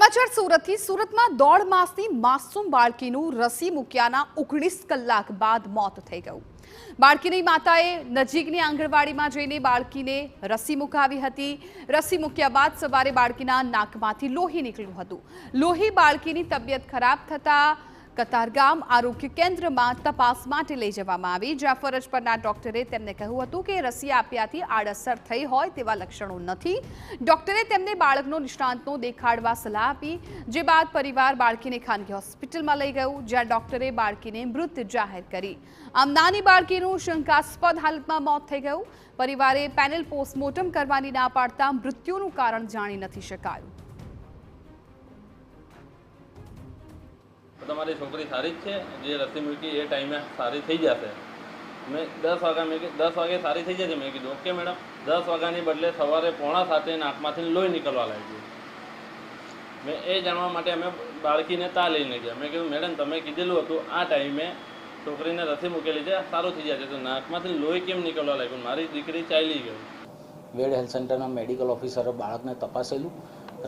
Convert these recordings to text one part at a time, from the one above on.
સમાચાર સુરતથી સુરતમાં 1.5 માસની માસૂમ બાળકીનું રસી મૂક્યાના 19 કલાક બાદ મોત થઈ ગયું। બાળકીની માતાએ નજીકની આંગણવાડીમાં જઈને બાળકીને રસી મુકાવી હતી। રસી મૂક્યા બાદ સવારે બાળકીના નાકમાંથી લોહી નીકળ્યું હતું। લોહી બાળકીની તબિયત ખરાબ થતા કતારગામ આરોગ્ય કેન્દ્રમાં તપાસ માટે લઈ જવામાં આવી, જ્યાં ફરજ પરના ડોક્ટરે તેમને કહ્યું હતું કે રસી આપ્યાથી આડઅસર થઈ હોય તેવા લક્ષણો નથી। ડોક્ટરે તેમને બાળકનો નિષ્ણાંતનો દેખાડવા સલાહ આપી, જે બાદ પરિવાર બાળકીને ખાનગી હોસ્પિટલમાં લઈ ગયું, જ્યાં ડોક્ટરે બાળકીને મૃત જાહેર કરી। આમ નાની બાળકીનું શંકાસ્પદ હાલતમાં મોત થઈ ગયું। પરિવારે પેનલ પોસ્ટમોર્ટમ કરવાની ના પાડતા મૃત્યુનું કારણ જાણી નથી શકાયું। તમારી છોકરી સારી જ છે, જે રસી મૂકી એ ટાઈમે સારી થઈ જશે। મેં 10 વાગ્યા મેં 10 વાગે સારી થઈ જશે મેં કીધું ઓકે મેડમ। 10 વાગ્યાની બદલે સવારે 6:45 નાકમાંથી લોહી નીકળવા લાગ્યું। મેં એ જાણવા માટે અમે બાળકીને તા લઈને ગયા। મેં કીધું મેડમ તમે કીધેલું હતું આ ટાઈમે છોકરીને રસી મૂકેલી છે, સારું થઈ જશે, તો નાકમાંથી લોહી કેમ નીકળવા લાગ્યું? મારી દીકરી ચાલી ગઈ। વેડ હેલ્થ સેન્ટરના મેડિકલ ઓફિસરે બાળકને તપાસેલું,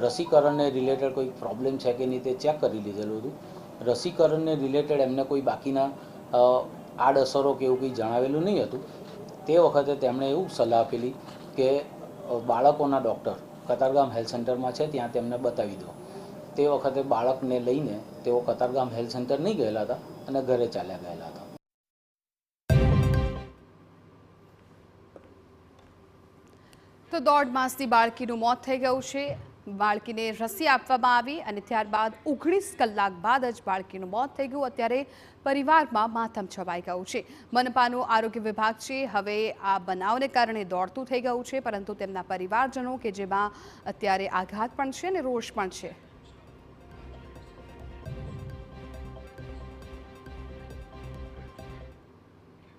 રસીકરણને રિલેટેડ કોઈ પ્રોબ્લેમ છે કે નહીં તે ચેક કરી લીધેલું હતું। રસીકરણને રિલેટેડ એમને કોઈ બાકીના આડઅસરો કે એવું કંઈ જણાવેલું નહીં હતું। તે વખતે તેમણે એવું સલાહ આપેલી કે બાળકોના ડૉક્ટર કતારગામ હેલ્થ સેન્ટરમાં છે, ત્યાં તેમને બતાવી દો। તે વખતે બાળકને લઈને તેઓ કતારગામ હેલ્થ સેન્ટર નહીં ગયેલા હતા અને ઘરે ચાલ્યા ગયેલા હતા। તો 1.5 માસની બાળકીનું મોત થઈ ગયું છે। બાળકીને રસી આપવામાં આવી અને ત્યારબાદ 19 કલાક બાદ જ બાળકીનું મોત થઈ ગયું। અત્યારે પરિવારમાં માતમ છવાઈ ગયું છે। મનપાનું આરોગ્ય વિભાગ છે હવે આ બનાવને કારણે દોડતું થઈ ગયું છે, પરંતુ તેમના પરિવારજનો કે જેમાં અત્યારે આઘાત પણ છે અને રોષ પણ છે।